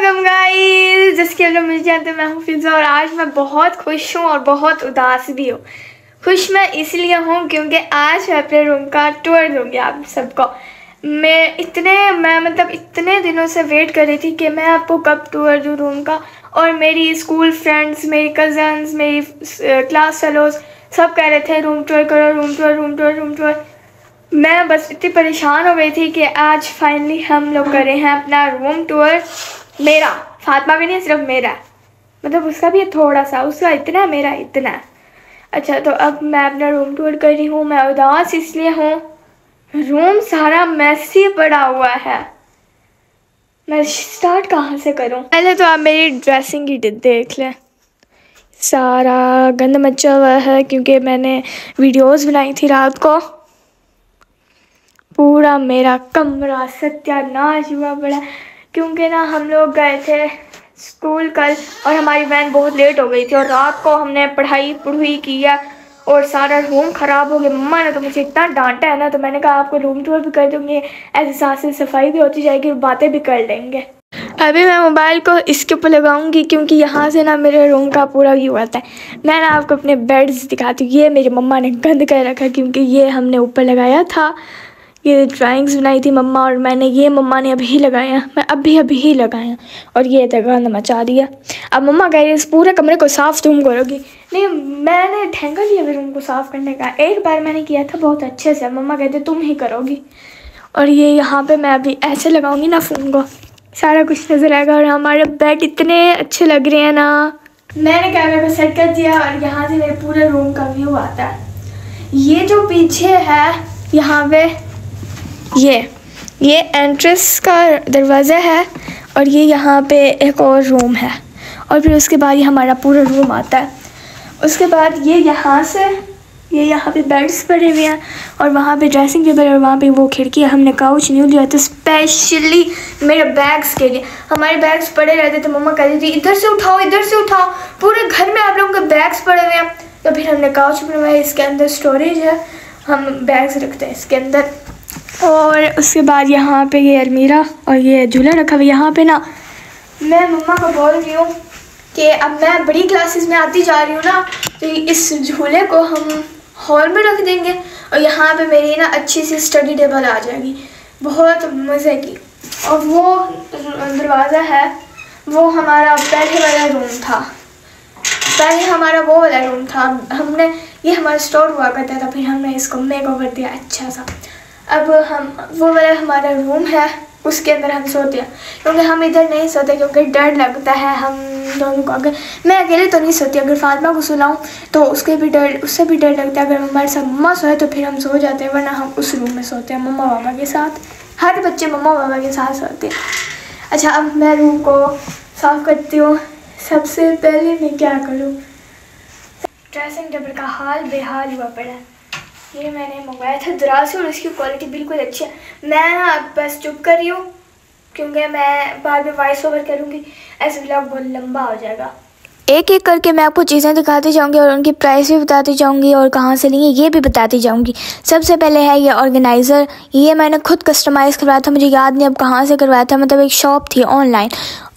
Welcome guys, जिसके आप लोग मुझे जानते हैं, मैं हूँ फिजा और आज मैं बहुत खुश हूँ और बहुत उदास भी हूँ। खुश मैं इसलिए हूँ क्योंकि आज मैं अपने रूम का टूर दूँगी आप सबको। मैं इतने दिनों से वेट कर रही थी कि मैं आपको कब टूर दूँ रूम का। और मेरी स्कूल फ्रेंड्स, मेरी कज़न्स, मेरी क्लास फेलोज सब कह रहे थे रूम टूर करो, room tour, room tour, room tour. मैं बस इतनी परेशान हो गई थी कि आज फाइनली हम लोग कर रहे हैं अपना रूम टूर। मेरा, फातिमा भी नहीं, सिर्फ मेरा, मतलब उसका भी थोड़ा सा, उसका इतना, मेरा इतना। अच्छा, तो अब मैं अपना रूम टूर कर रही हूँ। मैं उदास इसलिए हूँ, रूम सारा मैसी पड़ा हुआ है। मैं स्टार्ट कहाँ से करूँ? पहले तो आप मेरी ड्रेसिंग ही देख लें, सारा गंद मचा हुआ है क्योंकि मैंने वीडियोस बनाई थी रात को। पूरा मेरा कमरा सत्यानाश हुआ पड़ा क्योंकि ना हम लोग गए थे स्कूल कल और हमारी वैन बहुत लेट हो गई थी और रात को हमने पढ़ाई किया और सारा रूम ख़राब हो गया। मम्मा ने तो मुझे इतना डांटा है ना, तो मैंने कहा आपको रूम टूर भी कर दूँगी, ऐसे साथ से सफाई भी होती जाएगी और बातें भी कर लेंगे। अभी मैं मोबाइल को इसके ऊपर लगाऊंगी क्योंकि यहाँ से ना मेरे रूम का पूरा व्यू आता है। मैं ना आपको अपने बेड्स दिखाती हूँ। ये मेरी मम्मा ने गंद कर रखा क्योंकि ये हमने ऊपर लगाया था। ये ड्राइंग्स बनाई थी मम्मा और मैंने, ये मम्मा ने अभी लगाया, मैं अभी ही लगाया और ये तो गंद मचा दिया। अब मम्मा कह रही है इस पूरे कमरे को साफ़ तुम करोगी। नहीं, मैंने ठेका लिया अभी रूम को साफ़ करने का। एक बार मैंने किया था बहुत अच्छे से, मम्मा कहते तुम ही करोगी। और ये यहाँ पे मैं अभी ऐसे लगाऊंगी ना फ़ोन को, सारा कुछ नज़र आएगा। और हमारे बेड इतने अच्छे लग रहे हैं ना। मैंने कैमरे को सेट कर दिया और यहाँ से मेरे पूरे रूम का व्यू आता है। ये जो पीछे है यहाँ पे, ये एंट्रेंस का दरवाज़ा है और ये यहाँ पे एक और रूम है और फिर उसके बाद ये हमारा पूरा रूम आता है। उसके बाद ये यहाँ पे बेड्स पड़े हुए हैं और वहाँ पे ड्रेसिंग टेबल और वहाँ पे वो खिड़की है। हमने काउच न्यू लिया था स्पेशली मेरे बैग्स के लिए। हमारे बैग्स पड़े रहते थे, मम्मा कहती थी इधर से उठाओ, इधर से उठाओ, पूरे घर में आप लोगों के बैग्स पड़े हुए हैं। तो फिर हमने काउच बनवाया, इसके अंदर स्टोरेज है, हम बैग्स रखते हैं इसके अंदर। और उसके बाद यहाँ पे ये अलमीरा और ये झूला रखा हुआ। यहाँ पे ना मैं मम्मा को बोल रही हूँ कि अब मैं बड़ी क्लासेस में आती जा रही हूँ ना, तो इस झूले को हम हॉल में रख देंगे और यहाँ पे मेरी ना अच्छी सी स्टडी टेबल आ जाएगी, बहुत मज़े की। और वो दरवाज़ा है, वो हमारा पहले वाला रूम था, पहले हमारा वो वाला रूम था। हमने, ये हमारा स्टोर हुआ करता था, फिर हमने इसको मेक ओवर दिया अच्छा सा। अब हम, वो वाला हमारा रूम है, उसके अंदर हम सोते हैं क्योंकि हम इधर नहीं सोते क्योंकि डर लगता है हम दोनों को। अगर मैं अकेले तो नहीं सोती, अगर फातिमा को सुलाऊं तो उससे भी डर लगता है। अगर हमारे साथ मम्मा सोए तो फिर हम सो जाते हैं, वरना हम उस रूम में सोते हैं मम्मा पापा के साथ। हर बच्चे मम्मा पापा के साथ सोते हैं। अच्छा, अब मैं रूम को साफ़ करती हूँ। सबसे पहले मैं क्या करूँ, ड्रेसिंग टेबल का हाल बेहाल हुआ पड़ा है। ये मैंने मंगवाया था दराज से और इसकी क्वालिटी बिल्कुल अच्छी है। मैं ना बस चुप कर रही हूँ क्योंकि मैं बाद में वॉइस ओवर करूँगी, ऐसे व्लॉग बहुत लंबा हो जाएगा। एक एक करके मैं आपको चीज़ें दिखाती जाऊंगी और उनकी प्राइस भी बताती जाऊंगी और कहाँ से लिए ये भी बताती जाऊंगी। सबसे पहले है ये ऑर्गेनाइज़र। ये मैंने खुद कस्टमाइज़ करवाया था, मुझे याद नहीं अब कहाँ से करवाया था, मतलब एक शॉप थी ऑनलाइन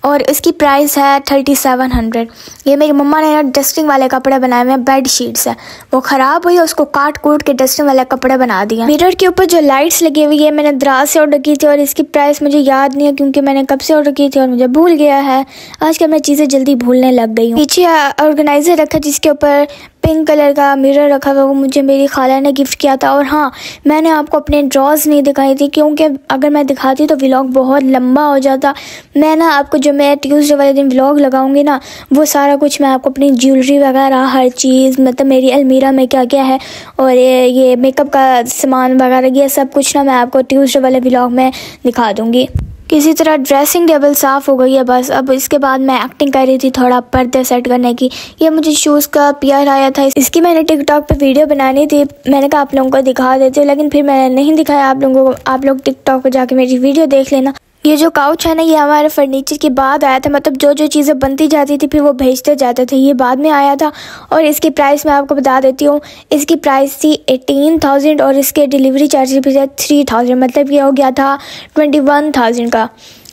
और इसकी प्राइस है 3700। ये मेरी मम्मा ने डस्टिंग वाले कपड़े बनाए हुए हैं, बेड शीट्स है, वो ख़राब हुई, उसको काट कूट के डस्टिंग वाले कपड़े बना दिया। मिरर के ऊपर जो लाइट्स लगी हुई है मैंने दराज से ऑर्डर की थी और इसकी प्राइस मुझे याद नहीं है क्योंकि मैंने कब से ऑर्डर की थी और मुझे भूल गया है। आजकल मैं चीज़ें जल्दी भूलने लग गई हूँ। पीछे ऑर्गेनाइज़र रखा जिसके ऊपर पिंक कलर का मिरर रखा हुआ, वो मुझे मेरी खाला ने गिफ्ट किया था। और हाँ, मैंने आपको अपने ड्रॉज नहीं दिखाई थी क्योंकि अगर मैं दिखाती तो व्लॉग बहुत लंबा हो जाता। मैं ना आपको, जो मैं ट्यूसडे वाले दिन व्लॉग लगाऊंगी ना, वो सारा कुछ मैं आपको अपनी ज्वेलरी वगैरह हर चीज़, मतलब मेरी अलमीरा में क्या क्या है और ये मेकअप का सामान वगैरह, ये सब कुछ ना मैं आपको ट्यूसडे वाले व्लॉग में दिखा दूँगी। किसी तरह ड्रेसिंग टेबल साफ़ हो गई है बस। अब इसके बाद मैं एक्टिंग कर रही थी थोड़ा पर्दे सेट करने की। ये मुझे शूज़ का पेयर आया था, इसकी मैंने टिकटॉक पे वीडियो बनानी थी, मैंने कहा आप लोगों को दिखा देती हूँ, लेकिन फिर मैंने नहीं दिखाया आप लोगों को। आप लोग टिकटॉक पर जाके मेरी वीडियो देख लेना। ये जो काउच है ना, ये हमारे फर्नीचर के बाद आया था, मतलब जो चीज़ें बनती जाती थी फिर वो भेजते जाते थे, ये बाद में आया था। और इसकी प्राइस मैं आपको बता देती हूँ, इसकी प्राइस थी 18,000 और इसके डिलीवरी चार्जेस भी थे 3,000, मतलब ये हो गया था 21,000 का।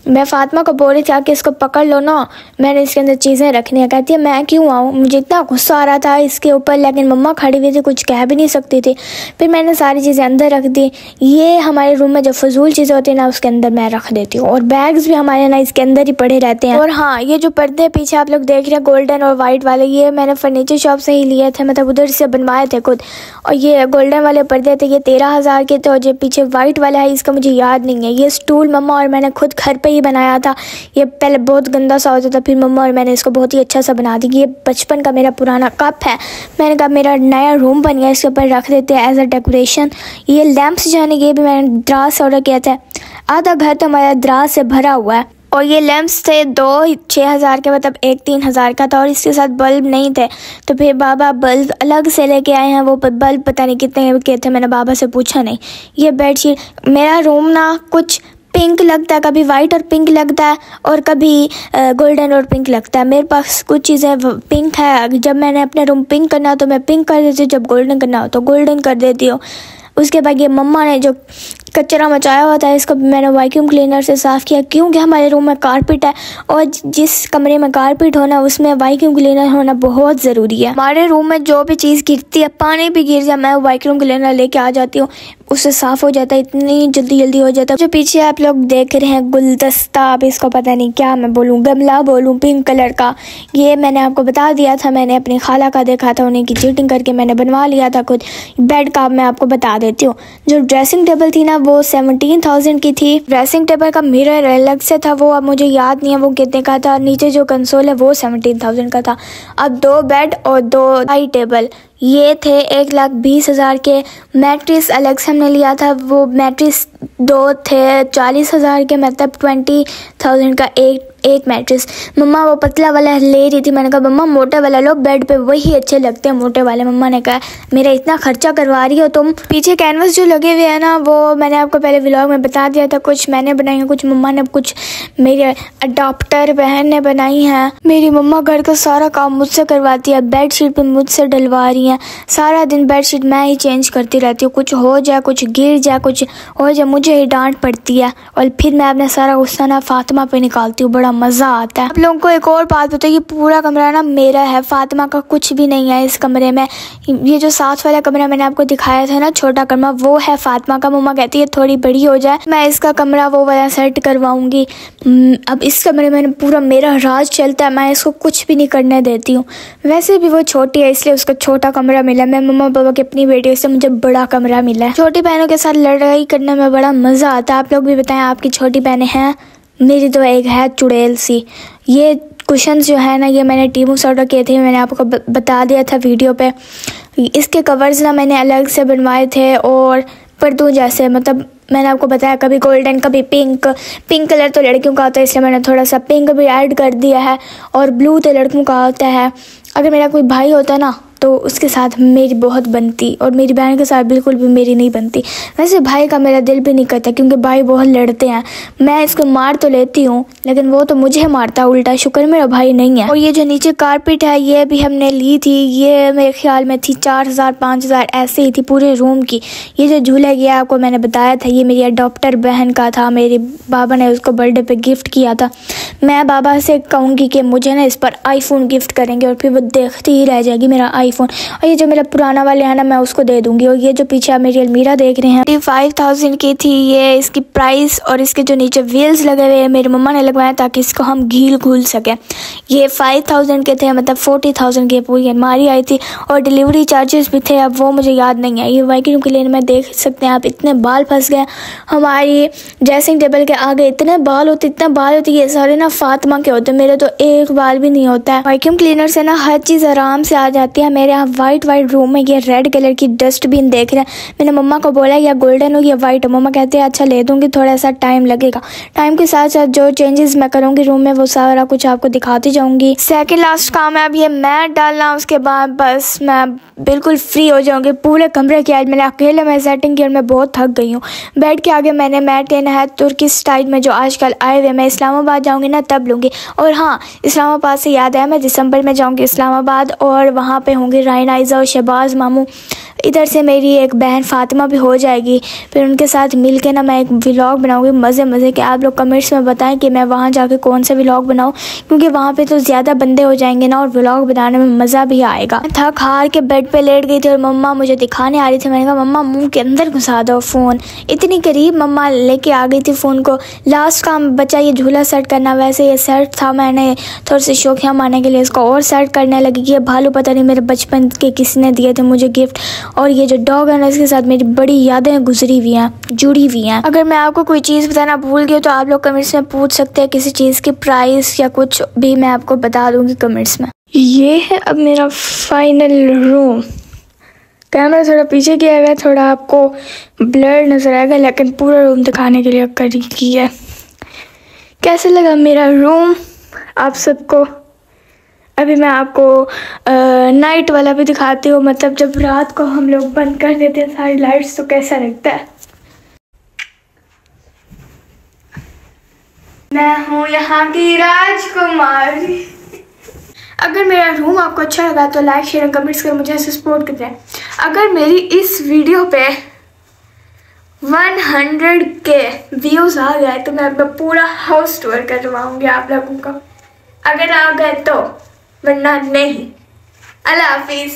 मैं फातिमा को बोल रही थी कि इसको पकड़ लो ना, मैंने इसके अंदर चीज़ें रखनी है। कहती है मैं क्यों आऊँ, मुझे इतना गुस्सा आ रहा था इसके ऊपर, लेकिन मम्मा खड़ी हुई थी, कुछ कह भी नहीं सकती थी। फिर मैंने सारी चीज़ें अंदर रख दी। ये हमारे रूम में जो फजूल चीज़ें होती है ना, उसके अंदर मैं रख देती हूँ, और बैग्स भी हमारे ना इसके अंदर ही पड़े रहते हैं। और हाँ, ये जो पर्दे पीछे आप लोग देख रहे हैं गोल्डन और वाइट वाले, ये मैंने फर्नीचर शॉप से ही लिए थे, मतलब उधर से बनवाए थे खुद। और ये गोल्डन वाले पर्दे थे, ये 13,000 के थे। और जो पीछे वाइट वाला है इसका मुझे याद नहीं है। ये स्टूल मम्मा और मैंने खुद घर पे ही बनाया था। ये पहले बहुत गंदा सा होता था, फिर मम्मा और मैंने इसको बहुत ही अच्छा सा बना दी। ये बचपन का मेरा पुराना कप है। मैंने कहा मेरा नया रूम बन गया, इसके ऊपर रख देते हैं एज अ डेकोरेशन। ये लैंप्स जो है ना, ये भी मैंने दराज से ऑर्डर किया था। आधा घर तो हमारा दराज से भरा हुआ है। और ये लैंप्स थे 2 6,000 के, मतलब एक 3,000 का था, और इसके साथ बल्ब नहीं थे। तो फिर बाबा बल्ब अलग से लेके आए हैं। वो बल्ब पता नहीं कितने के थे, मैंने बाबा से पूछा नहीं। ये बेडशीट, मेरा रूम ना कुछ पिंक लगता है, कभी वाइट और पिंक लगता है, और कभी गोल्डन और पिंक लगता है। मेरे पास कुछ चीज़ें पिंक है, जब मैंने अपने रूम पिंक करना हो तो मैं पिंक कर देती हूँ, जब गोल्डन करना हो तो गोल्डन कर देती हूँ। उसके बाद ये मम्मा ने जो कचरा मचाया हुआ था, इसको मैंने वैक्यूम क्लीनर से साफ़ किया, क्योंकि हमारे रूम में कारपेट है, और जिस कमरे में कारपेट होना उसमें वैक्यूम क्लीनर होना बहुत ज़रूरी है। हमारे रूम में जो भी चीज़ गिरती है, पानी भी गिर जाए, मैं वैक्यूम क्लीनर लेके आ जाती हूँ, उससे साफ़ हो जाता है, इतनी जल्दी हो जाता है। जो पीछे आप लोग देख रहे हैं गुलदस्ता, अब इसको पता नहीं क्या मैं बोलूँ, गमला बोलूँ, पिंक कलर का, ये मैंने आपको बता दिया था। मैंने अपनी खाला का देखा था, उन्हीं की चीटिंग करके मैंने बनवा लिया था खुद। बेड का मैं आपको बता देती हूँ। जो ड्रेसिंग टेबल थी ना, वो 17,000 की थी। ड्रेसिंग टेबल का मिरर अलग से था, वो अब मुझे याद नहीं है वो कितने का था। नीचे जो कंसोल है वो 17,000 का था। अब 2 बेड और 2 हाई टेबल, ये थे 1,20,000 के। मैट्रिस अलग से हमने लिया था, वो मैट्रिस 2 थे 40,000 के, मतलब 20,000 का एक मैट्रिस। मम्मा वो पतला वाला ले रही थी, मैंने कहा मम्मा मोटा वाला लो, बेड पे वही अच्छे लगते हैं मोटे वाले। मम्मा ने कहा मेरा इतना खर्चा करवा रही हो तुम। पीछे कैनवस जो लगे हुए हैं ना, वो मैंने आपको पहले व्लॉग में बता दिया था, कुछ मैंने बनाई है, कुछ मम्मा ने, कुछ मेरे अडॉप्टर बहन ने बनाई है। मेरी मम्मा घर का सारा काम मुझसे करवाती है, बेड शीट पे मुझसे डलवा रही है। सारा दिन बेड शीट मैं ही चेंज करती रहती हूँ, कुछ हो जाए, कुछ गिर जाए, कुछ हो जाए, मुझे ही डांट पड़ती है, और फिर मैं अपना सारा गुस्सा ना फातिमा पे निकालती हूँ। बड़ा मज़ा आता है। आप लोगों को एक और बात बताइए, ये पूरा कमरा ना मेरा है, फातिमा का कुछ भी नहीं है इस कमरे में। ये जो साथ वाला कमरा मैंने आपको दिखाया था ना, छोटा कमरा, वो है फातिमा का। मम्मा कहती है थोड़ी बड़ी हो जाए, मैं इसका कमरा वो वाला सेट करवाऊंगी। अब इस कमरे में पूरा मेरा राज चलता है, मैं इसको कुछ भी नहीं करने देती हूँ। वैसे भी वो छोटी है, इसलिए उसको छोटा कमरा मिला। मैं मम्मा पापा की अपनी बेटी से मुझे बड़ा कमरा मिला है। छोटी बहनों के साथ लड़ाई करने में बड़ा मज़ा आता है। आप लोग भी बताएं, आपकी छोटी बहनें हैं? मेरी तो एक है चुड़ैल सी। ये कुशन जो है ना, ये मैंने टीमू से ऑर्डर किए थे, मैंने आपको बता दिया था वीडियो पे। इसके कवर्स ना मैंने अलग से बनवाए थे, और पर्दों जैसे, मतलब मैंने आपको बताया कभी गोल्डन कभी पिंक कलर तो लड़कियों का होता है, इसलिए मैंने थोड़ा सा पिंक भी ऐड कर दिया है, और ब्लू तो लड़कों का होता है। अगर मेरा कोई भाई होता ना तो उसके साथ मेरी बहुत बनती, और मेरी बहन के साथ बिल्कुल भी मेरी नहीं बनती। वैसे भाई का मेरा दिल भी नहीं करता, क्योंकि भाई बहुत लड़ते हैं। मैं इसको मार तो लेती हूँ, लेकिन वो तो मुझे मारता है उल्टा। शुक्र मेरा भाई नहीं है। और ये जो नीचे कारपेट है, ये भी हमने ली थी, ये मेरे ख्याल में थी 4,000 5,000 ऐसे ही थी पूरे रूम की। ये जो झूला गया आपको मैंने बताया था, ये मेरी अडॉप्टर बहन का था, मेरे बाबा ने उसको बर्थडे पे गिफ्ट किया था। मैं बाबा से कहूँगी कि मुझे ना इस पर आईफोन गिफ्ट करेंगे, और फिर वो देखती ही रह जाएगी मेरा आईफोन। और ये जो मेरा पुराना वाला है ना, मैं उसको दे दूंगी। और ये जो पीछे आप मेरी अलमीरा देख रहे हैं, 35,000 की थी ये इसकी प्राइस। और इसके जो नीचे व्हील्स लगे हुए हैं मेरी मम्मा ने लगवाया ताकि इसको हम घील घूल सके। ये 5,000 के थे, मतलब 40,000 की पूरी अलमारी आई थी, और डिलीवरी चार्जेस भी थे, अब वो मुझे याद नहीं है। ये वैक्यूम क्लीनर में देख सकते हैं आप, इतने बाल फंस गए हमारी ड्रेसिंग टेबल के आगे। इतने बाल होते, ये सारे ना फातिमा के होते, मेरे तो एक बाल भी नहीं होता है। वैक्यूम क्लीनर से ना हर चीज़ आराम से आ जाती है। मेरे यहाँ वाइट रूम में ये रेड कलर की डस्टबिन देख रहे हैं। मैंने मम्मा को बोला या गोल्डन हो या वाइट हो, मम्मा कहते हैं अच्छा ले दूंगी, थोड़ा सा टाइम लगेगा। टाइम के साथ साथ जो चेंजेस मैं करूँगी रूम में, वो सारा कुछ आपको दिखाती जाऊँगी। सेकेंड लास्ट काम है अब ये मैट डालना, उसके बाद बस मैं बिल्कुल फ्री हो जाऊँगी। पूरे कमरे की आज मैंने अकेले में सेटिंग की, और मैं बहुत थक गई हूँ। बेड के आगे मैंने मैट लेना है तुर्की स्टाइल में, जो आजकल आए हुए। मैं इस्लामाबाद जाऊँगी ना तब लूँगी। और हाँ, इस्लामाबाद से याद आया, मैं दिसंबर में जाऊँगी इस्लामाबाद, और वहाँ पे होंगे रायना, आयजा और शहबाज मामू। इधर से मेरी एक बहन फातिमा भी हो जाएगी। फिर उनके साथ मिल के ना मैं एक व्लॉग बनाऊँगी मज़े के। आप लोग कमेंट्स में बताएं कि मैं वहाँ जाके कौन सा व्लॉग बनाऊँ, क्योंकि वहाँ पे तो ज़्यादा बंदे हो जाएंगे ना और व्लॉग बनाने में मज़ा भी आएगा। थक हार के बेड पे लेट गई थी और मम्मा मुझे दिखाने आ रही थी। मैंने कहा मम्मा मुँह के अंदर घुसा दो फ़ोन। इतनी करीब मम्मा लेके आ गई थी फ़ोन को। लास्ट काम बचा ये झूला सेट करना। वैसे ये सेट था, मैंने थोड़े से शौकिया मारने के लिए इसको और सेट करने लगी। ये भालू पता नहीं मेरे बचपन के किसने दिए थे मुझे गिफ्ट, और ये जो डॉग है ना इसके साथ मेरी बड़ी यादें गुजरी हुई हैं, जुड़ी हुई हैं। अगर मैं आपको कोई चीज़ बताना भूल गई तो आप लोग कमेंट्स में पूछ सकते हैं किसी चीज़ की प्राइस या कुछ भी, मैं आपको बता दूंगी कमेंट्स में। ये है अब मेरा फाइनल रूम। कैमरा थोड़ा पीछे किया गया, थोड़ा आपको ब्लर नज़र आएगा, लेकिन पूरा रूम दिखाने के लिए करी की है। कैसे लगा मेरा रूम आप सबको? अभी मैं आपको नाइट वाला भी दिखाती हूँ, मतलब जब रात को हम लोग बंद कर देते हैं सारी लाइट्स तो कैसा लगता है। मैं हूँ यहाँ की राजकुमारी। अगर मेरा रूम आपको अच्छा लगा तो लाइक शेयर कमेंट्स कर मुझे ऐसे सपोर्ट करते हैं। अगर मेरी इस वीडियो पे 100K व्यूज़ आ गए तो मैं अपना पूरा हाउस टूर करवाऊँगी आप लोगों को, अगर आ गए तो, वरना नहीं। अल्लाह हाफिज़।